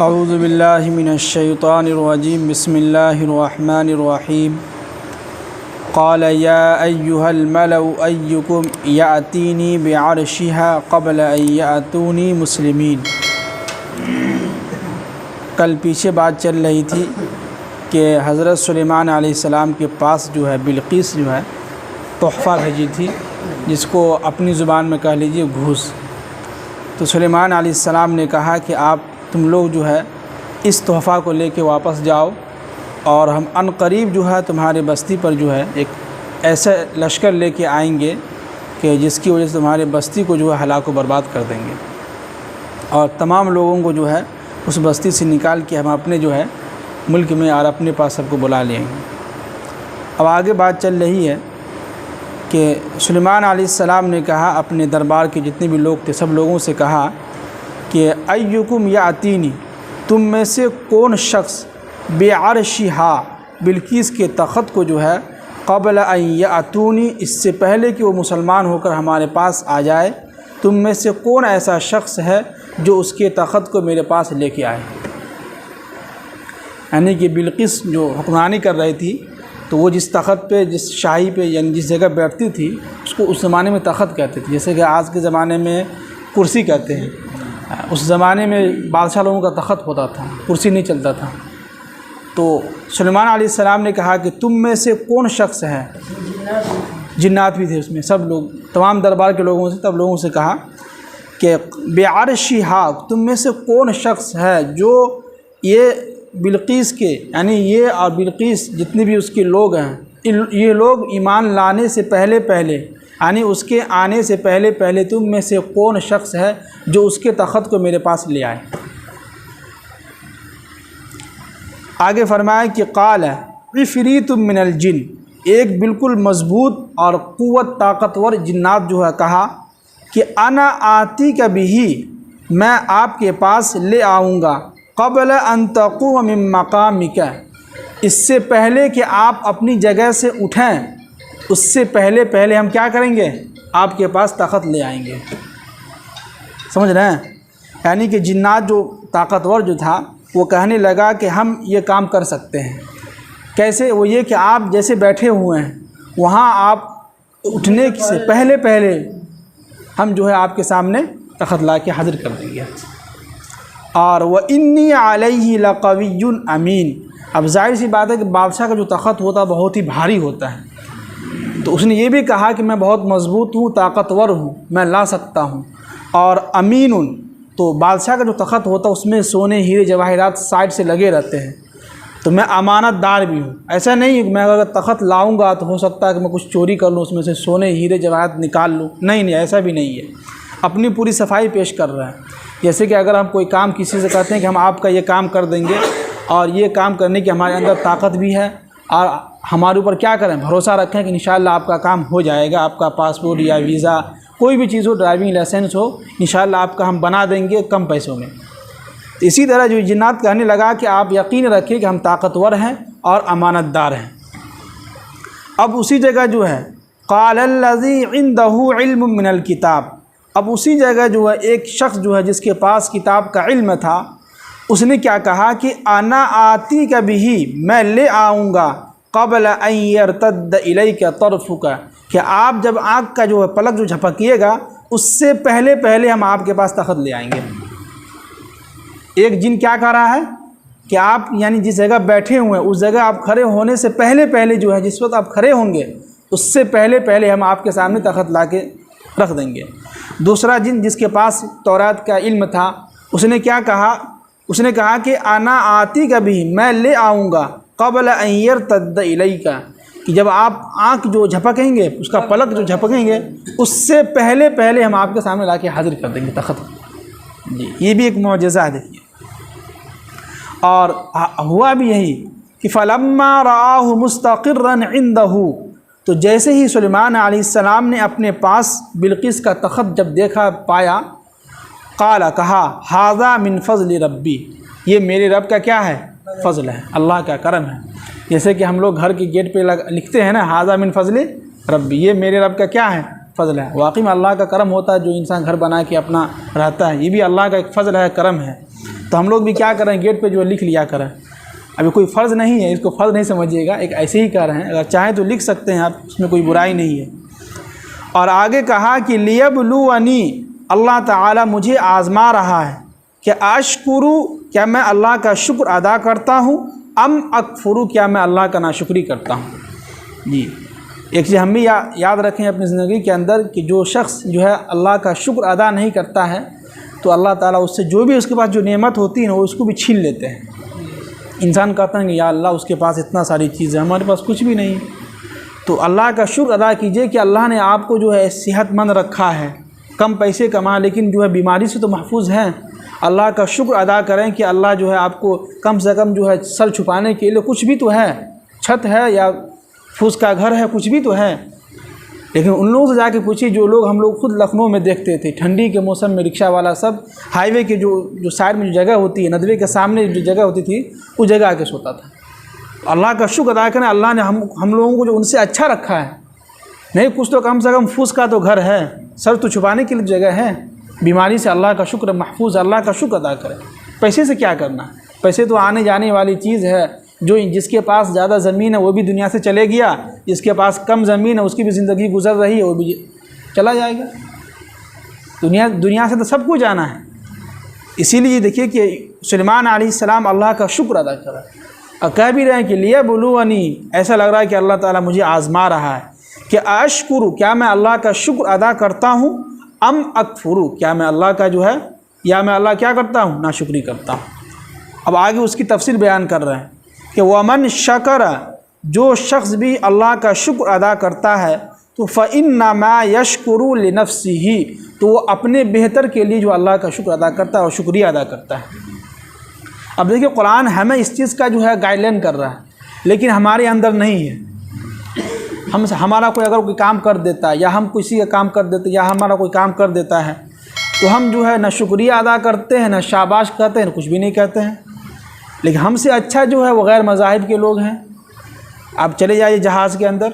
اعوذ باللہ من الشیطان الرجیم بسم اللہ الرحمن الرحیم قال یا ایہا الملأ ایکم یأتینی بعرشها قبل ان یأتونی مسلمین۔ کل پیچھے بات چل رہی تھی کہ حضرت سلیمان علیہ السلام کے پاس جو ہے بلقیس جو ہے تحفہ بھیجی تھی، جس کو اپنی زبان میں کہہ لیجیے گھوس۔ تو سلیمان علیہ السلام نے کہا کہ تم لوگ جو ہے اس تحفہ کو لے کے واپس جاؤ، اور ہم عن قریب جو ہے تمہارے بستی پر جو ہے ایک ایسا لشکر لے کے آئیں گے کہ جس کی وجہ سے تمہارے بستی کو جو ہے ہلاک و برباد کر دیں گے، اور تمام لوگوں کو جو ہے اس بستی سے نکال کے ہم اپنے جو ہے ملک میں اور اپنے پاس سب کو بلا لیں گے۔ اب آگے بات چل رہی ہے کہ سلیمان علیہ السلام نے کہا اپنے دربار کے جتنے بھی لوگ تھے سب لوگوں سے کہا کہ ایکم یأتینی، تم میں سے کون شخص بعرشہا، بلقیس کے تخت کو جو ہے قبل ان یأتونی، اس سے پہلے کہ وہ مسلمان ہو کر ہمارے پاس آ جائے، تم میں سے کون ایسا شخص ہے جو اس کے تخت کو میرے پاس لے کے آئے۔ یعنی کہ بلقیس جو حکمرانی کر رہی تھی تو وہ جس تخت پہ، جس شاہی پہ، یعنی جس جگہ بیٹھتی تھی اس کو اس زمانے میں تخت کہتے تھے، جیسے کہ آج کے زمانے میں کرسی کہتے ہیں۔ اس زمانے میں بادشاہ لوگوں کا تخت ہوتا تھا، کرسی نہیں چلتا تھا۔ تو سلیمان علیہ السلام نے کہا کہ تم میں سے کون شخص ہے، جنات بھی تھے اس میں، سب لوگ، تمام دربار کے لوگوں سے، تب لوگوں سے کہا کہ بعرشہا، تم میں سے کون شخص ہے جو یہ بلقیس کے، یعنی یہ اور بلقیس جتنے بھی اس کے لوگ ہیں، یہ لوگ ایمان لانے سے پہلے یعنی اس کے آنے سے پہلے تم میں سے کون شخص ہے جو اس کے تخت کو میرے پاس لے آئے۔ آگے فرمایا کہ قال عفریت من الجن، ایک بالکل مضبوط اور قوت طاقتور جنات جو ہے کہا کہ انا آتی کا بھی، میں آپ کے پاس لے آؤں گا، قبل ان تقوم من مقامک، اس سے پہلے کہ آپ اپنی جگہ سے اٹھیں، اس سے پہلے ہم کیا کریں گے، آپ کے پاس تخت لے آئیں گے۔ سمجھ رہے ہیں؟ یعنی کہ جنات جو طاقتور جو تھا وہ کہنے لگا کہ ہم یہ کام کر سکتے ہیں۔ کیسے؟ وہ یہ کہ آپ جیسے بیٹھے ہوئے ہیں وہاں آپ اٹھنے سے پہلے ہم جو ہے آپ کے سامنے تخت لا کے حاضر کر دیں گے۔ اور وَإِنِّي عَلَيْهِ لَقَوِيٌّ أَمِينٌ، اب ظاہر سی بات ہے کہ بادشاہ کا جو تخت ہوتا ہے بہت ہی بھاری ہوتا ہے، تو اس نے یہ بھی کہا کہ میں بہت مضبوط ہوں، طاقتور ہوں، میں لا سکتا ہوں، اور امین، تو بادشاہ کا جو تخت ہوتا ہے اس میں سونے ہیرے جواہرات سائڈ سے لگے رہتے ہیں، تو میں امانت دار بھی ہوں۔ ایسا نہیں ہے کہ میں اگر تخت لاؤں گا تو ہو سکتا ہے کہ میں کچھ چوری کر لوں، اس میں سے سونے ہیرے جواہرات نکال لوں، نہیں، ایسا بھی نہیں ہے۔ اپنی پوری صفائی پیش کر رہا ہے۔ جیسے کہ اگر ہم کوئی کام کسی سے کہتے ہیں کہ ہم آپ کا یہ کام کر دیں گے، اور یہ کام کرنے کی ہمارے اندر طاقت بھی ہے، اور ہمارے اوپر کیا کریں، بھروسہ رکھیں کہ انشاءاللہ آپ کا کام ہو جائے گا، آپ کا پاسپورٹ یا ویزا کوئی بھی چیز ہو، ڈرائیونگ لائسنس ہو، انشاءاللہ آپ کا ہم بنا دیں گے کم پیسوں میں۔ اسی طرح جو جنات کہنے لگا کہ آپ یقین رکھیں کہ ہم طاقتور ہیں اور امانت دار ہیں۔ اب اسی جگہ جو ہے قال الذی عندہ علم من الکتاب، اب اسی جگہ جو ہے ایک شخص جو ہے جس کے پاس کتاب کا علم تھا، اس نے کیا کہا کہ انا آتی کا بھی، میں لے آؤں گا، قبل ان یرتد الیک طرفک، کہ آپ جب آنکھ کا جو ہے پلک جو جھپکیے گا اس سے پہلے ہم آپ کے پاس تخت لے آئیں گے۔ ایک جن کیا کہہ رہا ہے کہ آپ یعنی جس جگہ بیٹھے ہوئے ہیں اس جگہ آپ کھڑے ہونے سے پہلے جو ہے، جس وقت آپ کھڑے ہوں گے اس سے پہلے ہم آپ کے سامنے تخت لا کے رکھ دیں گے۔ دوسرا جن جس کے پاس تورات کا علم تھا، اس نے کیا کہا، اس نے کہا کہ انا آتی کا بھی، میں لے آؤں گا، قبل ان یرتد الیک، کہ جب آپ آنکھ جو جھپکیں گے، اس کا پلک جو جھپکیں گے اس سے پہلے ہم آپ کے سامنے لا کے حاضر کر دیں گے تخت۔ جی، یہ بھی ایک معجزہ ہے دیکھیے۔ اور ہوا بھی یہی کہ فلما رآہ مستقرا عندہ، تو جیسے ہی سلیمان علیہ السلام نے اپنے پاس بلقیس کا تخت جب دیکھا پایا، قال، کہا، ھذا من فضل ربی، یہ میرے رب کا کیا ہے، فضل ہے، اللہ کا کرم ہے۔ جیسے کہ ہم لوگ گھر کے گیٹ پہ لکھتے ہیں نا، ھذا من فضل ربی، یہ میرے رب کا کیا ہے، فضل ہے۔ واقعی میں اللہ کا کرم ہوتا ہے جو انسان گھر بنا کے اپنا رہتا ہے، یہ بھی اللہ کا ایک فضل ہے، کرم ہے۔ تو ہم لوگ بھی کیا کریں، گیٹ پہ جو لکھ لیا کریں. ابھی کوئی فرض نہیں ہے، اس کو فرض نہیں سمجھیے گا، ایک ایسے ہی کر رہے ہیں، اگر چاہیں تو لکھ سکتے ہیں آپ، اس میں کوئی برائی نہیں ہے. اور آگے کہا کہ لیبلونی، اللہ تعالیٰ مجھے آزما رہا ہے کہ اشکرو، کیا میں اللہ کا شکر ادا کرتا ہوں، ام اکفرو، کیا میں اللہ کا ناشکری کرتا ہوں. جی ایک چیز ہم بھی یاد رکھیں اپنی زندگی کے اندر کہ جو شخص جو ہے اللہ کا شکر ادا نہیں کرتا ہے تو اللہ تعالیٰ اس سے جو بھی اس کے پاس جو نعمت ہوتی ہے نا وہ اس کو بھی چھین لیتے ہیں. انسان کہتا ہے کہ یا اللہ اس کے پاس اتنا ساری چیزیں، ہمارے پاس کچھ بھی نہیں. تو اللہ کا شکر ادا کیجئے کہ اللہ نے آپ کو جو ہے صحت مند رکھا ہے، کم پیسے کما لیکن جو ہے بیماری سے تو محفوظ ہیں. اللہ کا شکر ادا کریں کہ اللہ جو ہے آپ کو کم سے کم جو ہے سر چھپانے کے لیے کچھ بھی تو ہے، چھت ہے یا پھوس کا گھر ہے، کچھ بھی تو ہے. لیکن ان لوگوں سے جا کے پوچھیے جو لوگ ہم لوگ خود لکھنؤ میں دیکھتے تھے، ٹھنڈی کے موسم میں رکشہ والا سب ہائی وے کے جو سائڈ میں جو جگہ ہوتی ہے، ندوے کے سامنے جو جگہ ہوتی تھی اس جگہ آ کے سوتا تھا. اللہ کا شکر ادا کریں، اللہ نے ہم لوگوں کو جو ان سے اچھا رکھا ہے. نہیں کچھ تو کم سے کم پھوس کا تو گھر ہے، سر تو چھپانے کے لیے جگہ ہے. بیماری سے اللہ کا شکر محفوظ، اللہ کا شکر ادا کریں. پیسے سے کیا کرنا ہے، پیسے تو آنے جانے والی چیز ہے. جس کے پاس زیادہ زمین ہے وہ بھی دنیا سے چلے گیا، جس کے پاس کم زمین ہے اس کی بھی زندگی گزر رہی ہے، وہ بھی چلا جائے گا. دنیا سے تو سب کو جانا ہے. اسی لیے دیکھیے کہ سلیمان علیہ السلام اللہ کا شکر ادا کرا اور کہہ بھی رہے ہیں کہ لیبلونی، ایسا لگ رہا ہے کہ اللہ تعالیٰ مجھے آزما رہا ہے کہ اشکرو، کیا میں اللہ کا شکر ادا کرتا ہوں، ام اکفرو، کیا میں اللہ کا جو ہے یا میں اللہ کیا کرتا ہوں، ناشکری کرتا ہوں. اب آگے اس کی تفصیل بیان کر رہے ہیں کہ ومن شکر، جو شخص بھی اللہ کا شکر ادا کرتا ہے تو فإنما یشکر لنفسہ، تو وہ اپنے بہتر کے لیے جو اللہ کا شکر ادا کرتا ہے اور شکریہ ادا کرتا ہے. اب دیکھیے قرآن ہمیں اس چیز کا جو ہے گائیڈ لائن کر رہا ہے لیکن ہمارے اندر نہیں ہے. ہمارا کوئی اگر کوئی کام کر دیتا ہے یا ہم کسی کا کام کر دیتے یا ہمارا کوئی کام کر دیتا ہے تو ہم جو ہے نہ شکریہ ادا کرتے ہیں، نہ شاباش کہتے ہیں، نہ کچھ بھی نہیں کہتے ہیں. لیکن ہم سے اچھا جو ہے وہ غیر مذاہب کے لوگ ہیں. آپ چلے جائیے جہاز کے اندر،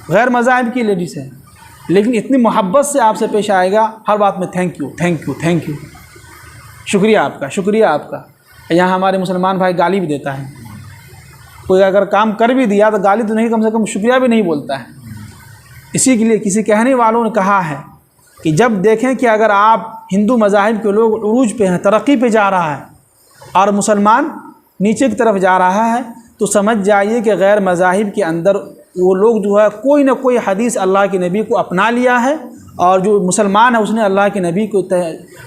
غیر مذاہب کی لیڈیز ہیں لیکن اتنی محبت سے آپ سے پیش آئے گا، ہر بات میں thank you thank you thank you, شکریہ آپ کا شکریہ آپ کا. یہاں ہمارے مسلمان بھائی گالی بھی دیتا ہے، کوئی اگر کام کر بھی دیا تو گالی تو نہیں، کم سے کم شکریہ بھی نہیں بولتا ہے. اسی کے لیے کسی کہنے والوں نے کہا ہے کہ جب دیکھیں کہ اگر آپ ہندو مذاہب کے لوگ عروج پہ ہیں، ترقی پہ جا رہا ہے اور مسلمان نیچے کی طرف جا رہا ہے تو سمجھ جائیے کہ غیر مذاہب کے اندر وہ لوگ جو ہے کوئی نہ کوئی حدیث اللہ کے نبی کو اپنا لیا ہے اور جو مسلمان ہے اس نے اللہ کے نبی کو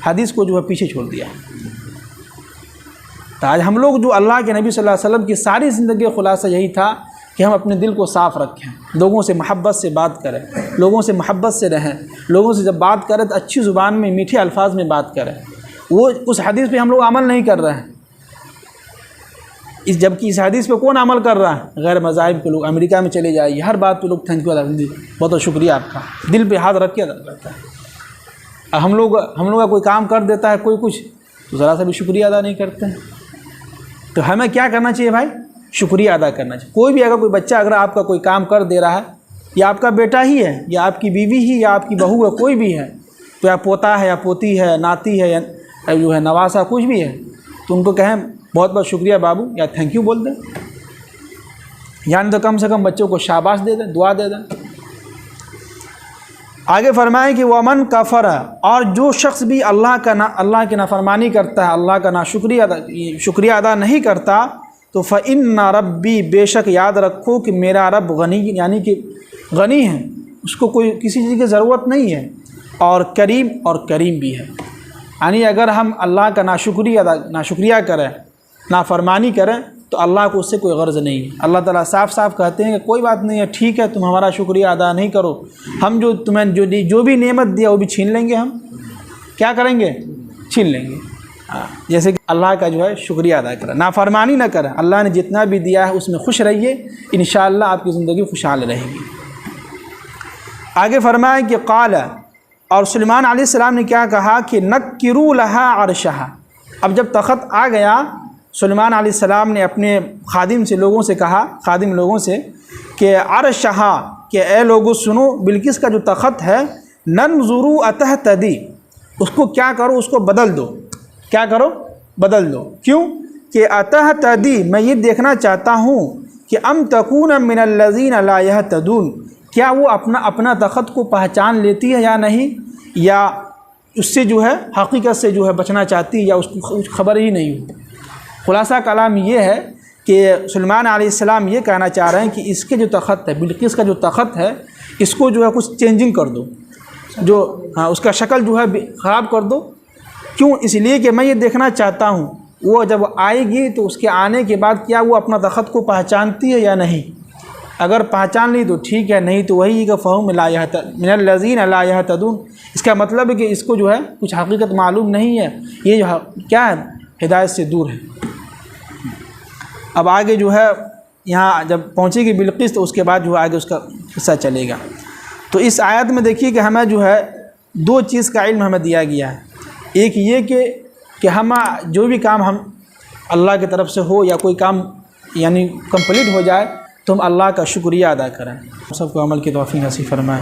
حدیث کو جو ہے پیچھے چھوڑ دیا. تو آج ہم لوگ جو اللہ کے نبی صلی اللہ علیہ وسلم کی ساری زندگی خلاصہ یہی تھا کہ ہم اپنے دل کو صاف رکھیں، لوگوں سے محبت سے بات کریں، لوگوں سے محبت سے رہیں، لوگوں سے جب بات کریں تو اچھی زبان میں میٹھے الفاظ میں بات کریں. وہ اس حدیث پہ ہم لوگ عمل نہیں کر رہے ہیں. جبکہ اس حدیث پہ کون عمل کر رہا ہے؟ غیر مذاہب کے لوگ. امریکہ میں چلے جائیے، ہر بات پہ لوگ تھینک یو بہت بہت شکریہ آپ کا، دل پہ ہاتھ رکھ کے ادا کرتا ہے. ہم لوگ کا کوئی کام کر دیتا ہے کوئی کچھ تو ذرا سا بھی شکریہ ادا نہیں کرتے ہیں. تو ہمیں کیا کرنا چاہیے بھائی؟ شکریہ ادا کرنا چاہیے. کوئی بھی اگر کوئی بچہ اگر آپ کا کوئی کام کر دے رہا ہے، یا آپ کا بیٹا ہی ہے یا آپ کی بیوی ہی یا آپ کی بہو ہے، کوئی بھی ہے، تو یا پوتا ہے یا پوتی ہے، ناتی ہے یا جو ہے نواسا کچھ بھی ہے، تو ان کو کہیں بہت بہت شکریہ بابو یا تھینک یو بول دیں، یعنی تو کم سے کم بچوں کو شاباش دے دیں، دعا دے دیں. آگے فرمائیں کہ ومن کفر، اور جو شخص بھی اللہ کی نافرمانی کرتا ہے، اللہ کا شکریہ ادا نہیں کرتا تو فإن ربی، بے شک یاد رکھو کہ میرا رب غنی، یعنی کہ غنی ہے، اس کو کوئی کسی چیز کی ضرورت نہیں ہے، اور کریم بھی ہے. یعنی اگر ہم اللہ کا ناشکریہ کریں، نافرمانی کریں تو اللہ کو اس سے کوئی غرض نہیں ہے. اللہ تعالیٰ صاف صاف کہتے ہیں کہ کوئی بات نہیں ہے، ٹھیک ہے تم ہمارا شکریہ ادا نہیں کرو، ہم جو تمہیں جو بھی نعمت دیا وہ بھی چھین لیں گے. ہم کیا کریں گے؟ چھین لیں گے. جیسے کہ اللہ کا جو ہے شکریہ ادا کریں، نافرمانی نہ کریں. اللہ نے جتنا بھی دیا ہے اس میں خوش رہیے، انشاءاللہ آپ کی زندگی خوشحال رہے گی. آگے فرمائیں کہ قال، اور سلیمان علیہ السلام نے کیا کہا کہ نکروا لہا عرشہا. اب جب تخت آ گیا، سلیمان علیہ السلام نے اپنے خادم لوگوں سے کہ عرشہا، کہ اے لوگو سنو، بلقیس کا جو تخت ہے، ننظروا اتہتدی، اس کو کیا کرو، اس کو بدل دو. کیا کرو؟ بدل دو. کیوں کہ اتہتدی میں یہ دیکھنا چاہتا ہوں کہ ام تکون من الذین لا یہتدون، کیا وہ اپنا تخت کو پہچان لیتی ہے یا نہیں، یا اس سے جو ہے حقیقت سے جو ہے بچنا چاہتی ہے، یا اس کو خبر ہی نہیں ہو. خلاصہ کلام یہ ہے کہ سلیمان علیہ السلام یہ کہنا چاہ رہے ہیں کہ اس کے جو تخت ہے، بلقیس کا جو تخت ہے، اس کو جو ہے کچھ چینجنگ کر دو، جو اس کا شکل جو ہے خراب کر دو. کیوں؟ اس لیے کہ میں یہ دیکھنا چاہتا ہوں وہ جب آئے گی تو اس کے آنے کے بعد کیا وہ اپنا تخت کو پہچانتی ہے یا نہیں. اگر پہچان لی تو ٹھیک ہے، نہیں تو وہی کہ فہم من الذین لا یہتدون، اس کا مطلب ہے کہ اس کو جو ہے کچھ حقیقت معلوم نہیں ہے، یہ جو کیا ہے ہدایت سے دور ہے. اب آگے جو ہے یہاں جب پہنچے گی بلقیس تو اس کے بعد جو ہے آگے اس کا قصہ چلے گا. تو اس آیت میں دیکھیے کہ ہمیں جو ہے دو چیز کا علم ہمیں دیا گیا ہے. ایک یہ کہ ہم جو بھی کام ہم اللہ کی طرف سے ہو یا کوئی کام یعنی کمپلیٹ ہو جائے تو ہم اللہ کا شکریہ ادا کریں. سب کو عمل کی توفیق نصیب فرمائے.